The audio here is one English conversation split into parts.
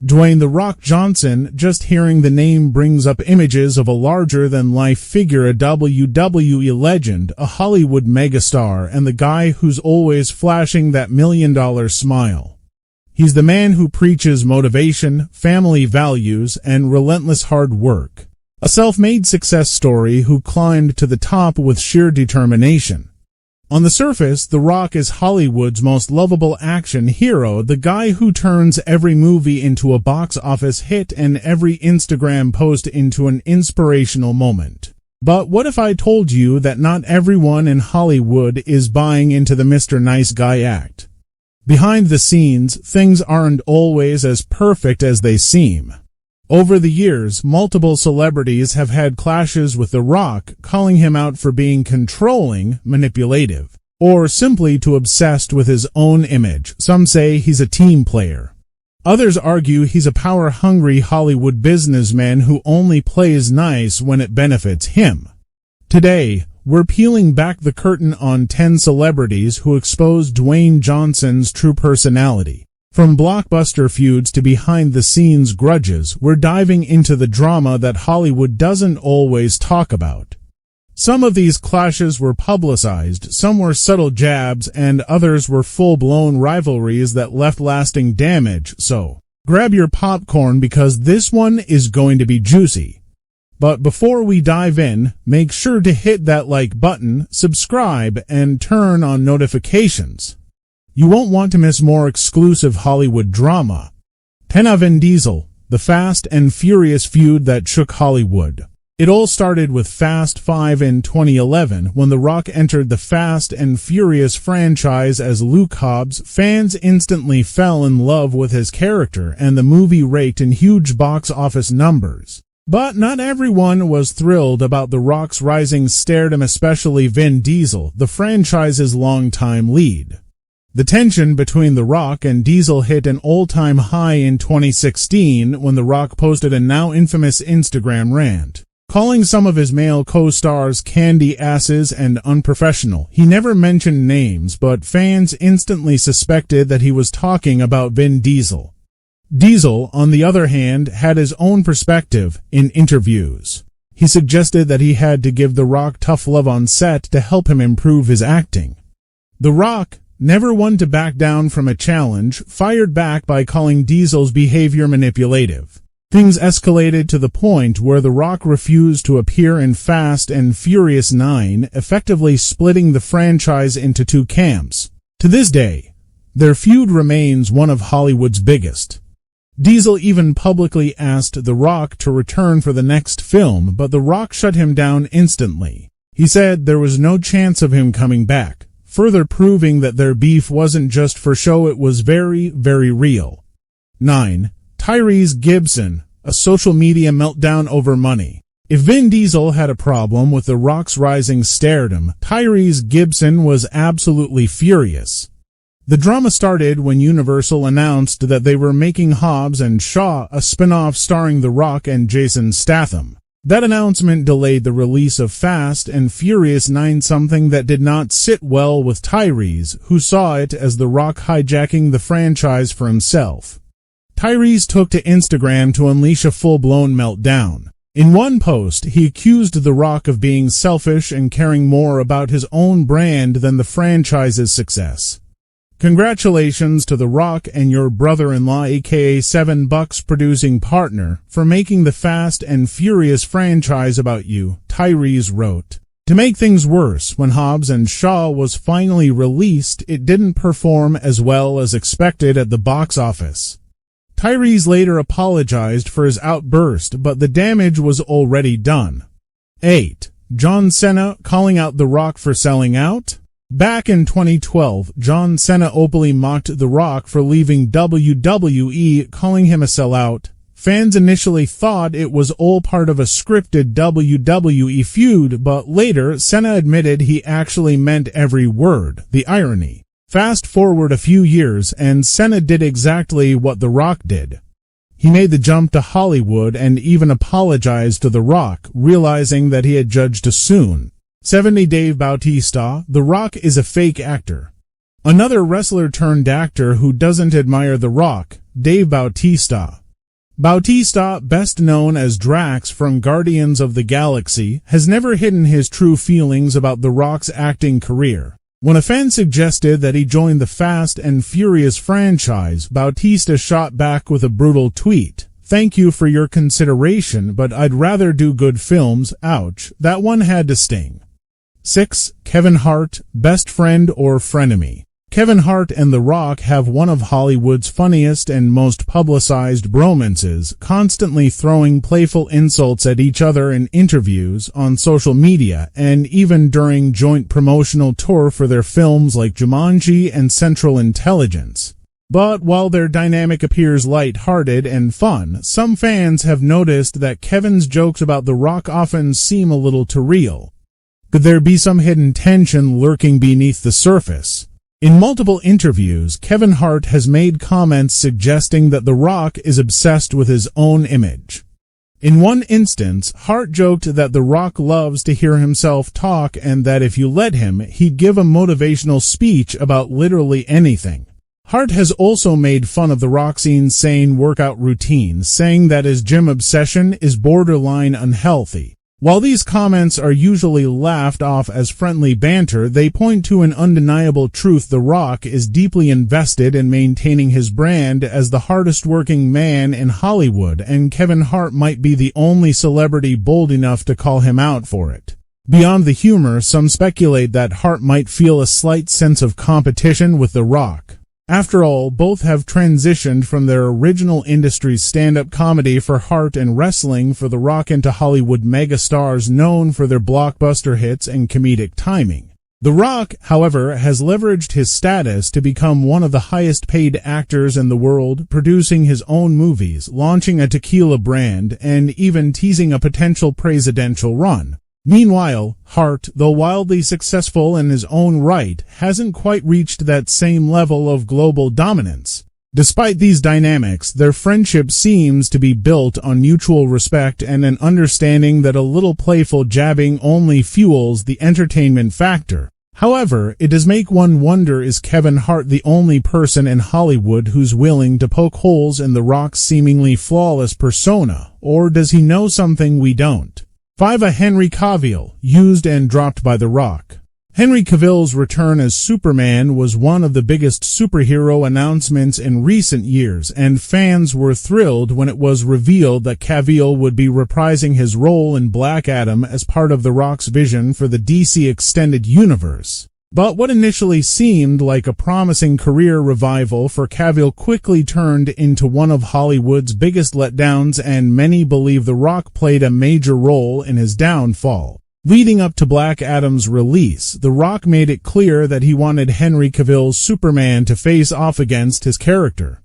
Dwayne "The Rock" Johnson. Just hearing the name brings up images of a larger-than-life figure, a WWE legend, a Hollywood megastar, and the guy who's always flashing that million-dollar smile. He's the man who preaches motivation, family values, and relentless hard work. A self-made success story who climbed to the top with sheer determination. On the surface, The Rock is Hollywood's most lovable action hero, the guy who turns every movie into a box office hit and every Instagram post into an inspirational moment. But what if I told you that not everyone in Hollywood is buying into the Mr. Nice Guy act? Behind the scenes, things aren't always as perfect as they seem. Over the years, multiple celebrities have had clashes with The Rock, calling him out for being controlling, manipulative, or simply too obsessed with his own image. Some say he's a team player. Others argue he's a power-hungry Hollywood businessman who only plays nice when it benefits him. Today, we're peeling back the curtain on 10 celebrities who expose Dwayne Johnson's true personality. From blockbuster feuds to behind-the-scenes grudges, we're diving into the drama that Hollywood doesn't always talk about. Some of these clashes were publicized, some were subtle jabs, and others were full-blown rivalries that left lasting damage, so grab your popcorn because this one is going to be juicy. But before we dive in, make sure to hit that like button, subscribe, and turn on notifications. You won't want to miss more exclusive Hollywood drama. 10. Vin Diesel, the Fast and Furious feud that shook Hollywood. It all started with Fast 5 in 2011 when The Rock entered the Fast and Furious franchise as Luke Hobbs. Fans instantly fell in love with his character and the movie raked in huge box office numbers. But not everyone was thrilled about The Rock's rising stardom, especially Vin Diesel, the franchise's longtime lead. The tension between The Rock and Diesel hit an all-time high in 2016 when The Rock posted a now infamous Instagram rant, calling some of his male co-stars candy asses and unprofessional. He never mentioned names, but fans instantly suspected that he was talking about Vin Diesel. Diesel, on the other hand, had his own perspective in interviews. He suggested that he had to give The Rock tough love on set to help him improve his acting. The Rock, never one to back down from a challenge, fired back by calling Diesel's behavior manipulative. Things escalated to the point where The Rock refused to appear in Fast and Furious 9, effectively splitting the franchise into two camps. To this day, their feud remains one of Hollywood's biggest. Diesel even publicly asked The Rock to return for the next film, but The Rock shut him down instantly. He said there was no chance of him coming back, further proving that their beef wasn't just for show, it was very, very real. 9. Tyrese Gibson, a social media meltdown over money. If Vin Diesel had a problem with The Rock's rising stardom, Tyrese Gibson was absolutely furious. The drama started when Universal announced that they were making Hobbs and Shaw, a spin-off starring The Rock and Jason Statham. That announcement delayed the release of Fast and Furious 9, something that did not sit well with Tyrese, who saw it as The Rock hijacking the franchise for himself. Tyrese took to Instagram to unleash a full-blown meltdown. In one post, he accused The Rock of being selfish and caring more about his own brand than the franchise's success. Congratulations to The Rock and your brother-in-law, aka $7 producing partner, for making the Fast and Furious franchise about you, Tyrese wrote. To make things worse, when Hobbs and Shaw was finally released, it didn't perform as well as expected at the box office. Tyrese later apologized for his outburst, but the damage was already done. 8. JohnCena calling out The Rock for selling out? Back in 2012, JohnCena openly mocked The Rock for leaving WWE, calling him a sellout. Fans initially thought it was all part of a scripted WWE feud, but later Cena admitted he actually meant every word. The irony. Fast forward a few years, and Cena did exactly what The Rock did. He made the jump to Hollywood and even apologized to The Rock, realizing that he had judged too soon. 70. Dave Bautista, The Rock is a fake actor. Another wrestler turned actor who doesn't admire The Rock, Dave Bautista. Bautista, best known as Drax from Guardians of the Galaxy, has never hidden his true feelings about The Rock's acting career. When a fan suggested that he join the Fast and Furious franchise, Bautista shot back with a brutal tweet. "Thank you for your consideration, but I'd rather do good films. Ouch, that one had to sting." 6. Kevin Hart, best friend or frenemy. Kevin Hart and The Rock have one of Hollywood's funniest and most publicized bromances, constantly throwing playful insults at each other in interviews, on social media, and even during joint promotional tour for their films like Jumanji and Central Intelligence. But while their dynamic appears light-hearted and fun, some fans have noticed that Kevin's jokes about The Rock often seem a little too real. Could there be some hidden tension lurking beneath the surface? In multiple interviews, Kevin Hart has made comments suggesting that The Rock is obsessed with his own image. In one instance, Hart joked that The Rock loves to hear himself talk and that if you let him, he'd give a motivational speech about literally anything. Hart has also made fun of The Rock's insane workout routine, saying that his gym obsession is borderline unhealthy. While these comments are usually laughed off as friendly banter, they point to an undeniable truth: The Rock is deeply invested in maintaining his brand as the hardest-working man in Hollywood, and Kevin Hart might be the only celebrity bold enough to call him out for it. Beyond the humor, some speculate that Hart might feel a slight sense of competition with The Rock. After all, both have transitioned from their original industry's stand-up comedy for Hart and wrestling for The Rock into Hollywood megastars known for their blockbuster hits and comedic timing. The Rock, however, has leveraged his status to become one of the highest-paid actors in the world, producing his own movies, launching a tequila brand, and even teasing a potential presidential run. Meanwhile, Hart, though wildly successful in his own right, hasn't quite reached that same level of global dominance. Despite these dynamics, their friendship seems to be built on mutual respect and an understanding that a little playful jabbing only fuels the entertainment factor. However, it does make one wonder, is Kevin Hart the only person in Hollywood who's willing to poke holes in The Rock's seemingly flawless persona, or does he know something we don't? 5. Henry Cavill, used and dropped by The Rock. Henry Cavill's return as Superman was one of the biggest superhero announcements in recent years, and fans were thrilled when it was revealed that Cavill would be reprising his role in BlackAdam as part of The Rock's vision for the DC Extended Universe. But what initially seemed like a promising career revival for Cavill quickly turned into one of Hollywood's biggest letdowns, and many believe The Rock played a major role in his downfall. Leading up to BlackAdam's release, The Rock made it clear that he wanted Henry Cavill's Superman to face off against his character.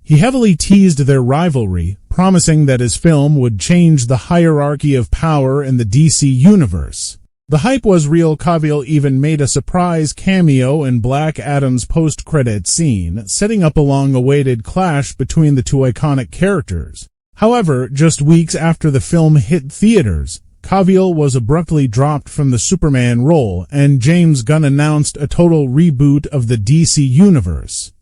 He heavily teased their rivalry, promising that his film would change the hierarchy of power in the DC universe. The hype was real. Cavill even made a surprise cameo in BlackAdam's post-credit scene, setting up a long-awaited clash between the two iconic characters. However, just weeks after the film hit theaters, Cavill was abruptly dropped from the Superman role, and James Gunn announced a total reboot of the DC universe.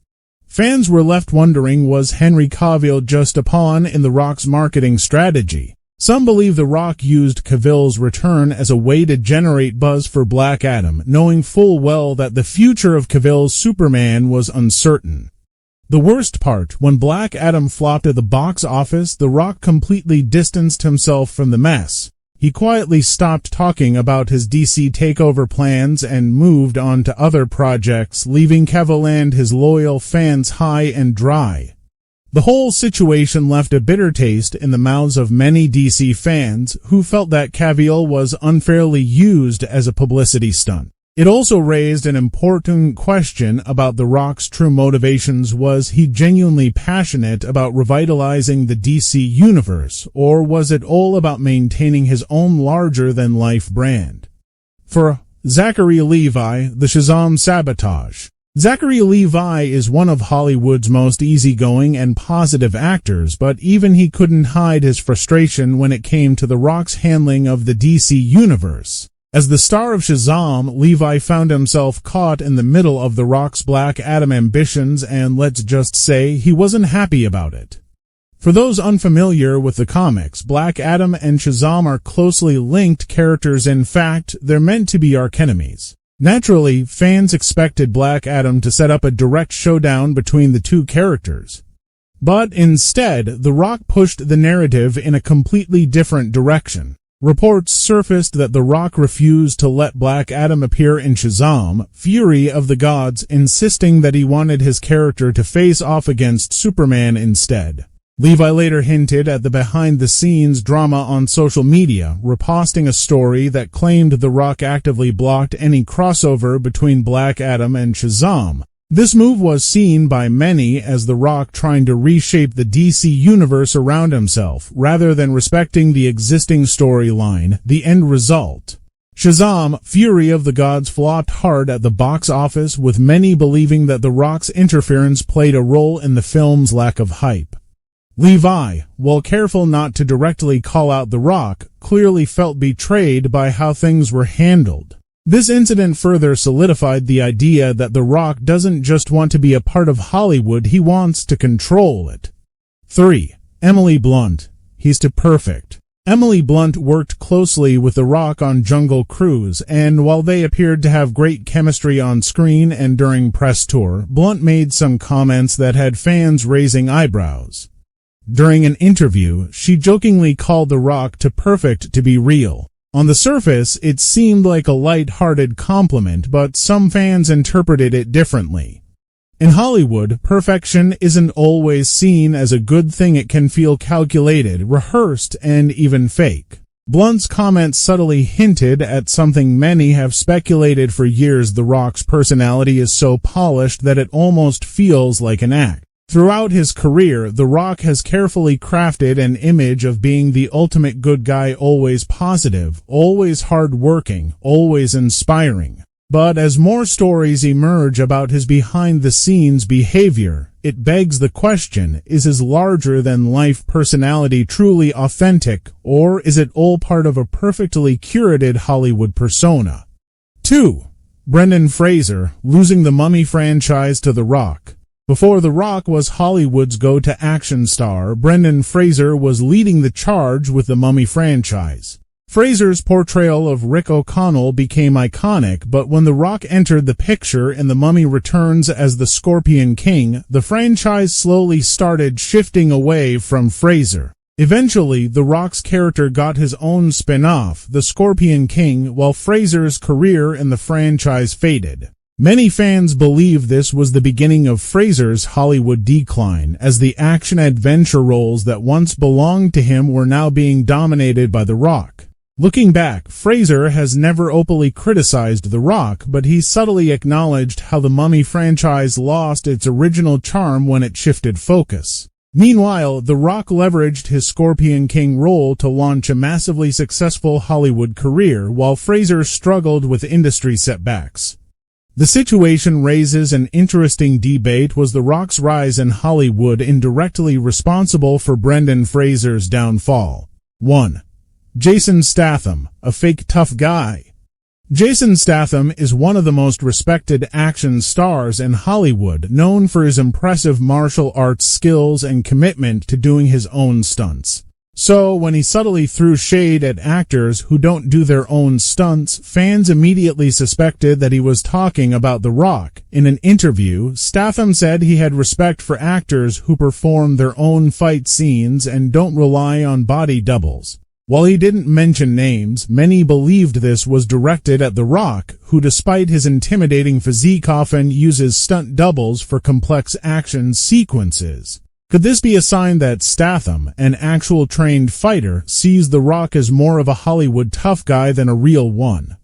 Fans were left wondering, was Henry Cavill just a pawn in The Rock's marketing strategy? Some believe The Rock used Cavill's return as a way to generate buzz for BlackAdam, knowing full well that the future of Cavill's Superman was uncertain. The worst part, when BlackAdam flopped at the box office, The Rock completely distanced himself from the mess. He quietly stopped talking about his DC takeover plans and moved on to other projects, leaving Cavill and his loyal fans high and dry. The whole situation left a bitter taste in the mouths of many DC fans who felt that Cavill was unfairly used as a publicity stunt. It also raised an important question about The Rock's true motivations. Was he genuinely passionate about revitalizing the DC universe, or was it all about maintaining his own larger-than-life brand? For Zachary Levi, the Shazam sabotage. Zachary Levi is one of Hollywood's most easygoing and positive actors, but even he couldn't hide his frustration when it came to The Rock's handling of the DC universe. As the star of Shazam, Levi found himself caught in the middle of The Rock's BlackAdam ambitions, and let's just say he wasn't happy about it. For those unfamiliar with the comics, BlackAdam and Shazam are closely linked characters. In fact, they're meant to be archenemies. Naturally, fans expected BlackAdam to set up a direct showdown between the two characters. But instead, TheRock pushed the narrative in a completely different direction. Reports surfaced that TheRock refused to let BlackAdam appear in Shazam, Fury of the Gods, insisting that he wanted his character to face off against Superman instead. Levi later hinted at the behind-the-scenes drama on social media, reposting a story that claimed TheRock actively blocked any crossover between BlackAdam and Shazam. This move was seen by many as TheRock trying to reshape the DC universe around himself, rather than respecting the existing storyline. The end result: Shazam, Fury of the Gods flopped hard at the box office, with many believing that TheRock's interference played a role in the film's lack of hype. Levi, while careful not to directly call out TheRock, clearly felt betrayed by how things were handled. This incident further solidified the idea that TheRock doesn't just want to be a part of Hollywood, he wants to control it. 3. Emily Blunt. He's too perfect. Emily Blunt worked closely with TheRock on Jungle Cruise, and while they appeared to have great chemistry on screen and during press tour, Blunt made some comments that had fans raising eyebrows. During an interview, she jokingly called TheRock too perfect to be real. On the surface, it seemed like a light-hearted compliment, but some fans interpreted it differently. In Hollywood, perfection isn't always seen as a good thing. It can feel calculated, rehearsed, and even fake. Blunt's comments subtly hinted at something many have speculated for years: TheRock's personality is so polished that it almost feels like an act. Throughout his career, TheRock has carefully crafted an image of being the ultimate good guy, always positive, always hardworking, always inspiring. But as more stories emerge about his behind-the-scenes behavior, it begs the question: is his larger-than-life personality truly authentic, or is it all part of a perfectly curated Hollywood persona? 2. Brendan Fraser, losing the Mummy franchise to TheRock. Before TheRock was Hollywood's go-to-action star, Brendan Fraser was leading the charge with the Mummy franchise. Fraser's portrayal of Rick O'Connell became iconic, but when TheRock entered the picture in The Mummy Returns as the Scorpion King, the franchise slowly started shifting away from Fraser. Eventually, TheRock's character got his own spin-off, The Scorpion King, while Fraser's career in the franchise faded. Many fans believe this was the beginning of Fraser's Hollywood decline, as the action-adventure roles that once belonged to him were now being dominated by TheRock. Looking back, Fraser has never openly criticized TheRock, but he subtly acknowledged how the Mummy franchise lost its original charm when it shifted focus. Meanwhile, TheRock leveraged his Scorpion King role to launch a massively successful Hollywood career, while Fraser struggled with industry setbacks. The situation raises an interesting debate: was TheRock's rise in Hollywood indirectly responsible for Brendan Fraser's downfall? 1. Jason Statham, a fake tough guy. Jason Statham is one of the most respected action stars in Hollywood, known for his impressive martial arts skills and commitment to doing his own stunts. So, when he subtly threw shade at actors who don't do their own stunts, fans immediately suspected that he was talking about TheRock. In an interview, Statham said he had respect for actors who perform their own fight scenes and don't rely on body doubles. While he didn't mention names, many believed this was directed at TheRock, who despite his intimidating physique often uses stunt doubles for complex action sequences. Could this be a sign that Statham, an actual trained fighter, sees TheRock as more of a Hollywood tough guy than a real one?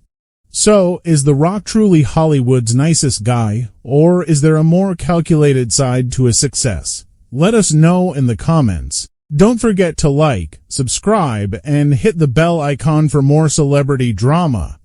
So, is TheRock truly Hollywood's nicest guy, or is there a more calculated side to his success? Let us know in the comments. Don't forget to like, subscribe, and hit the bell icon for more celebrity drama.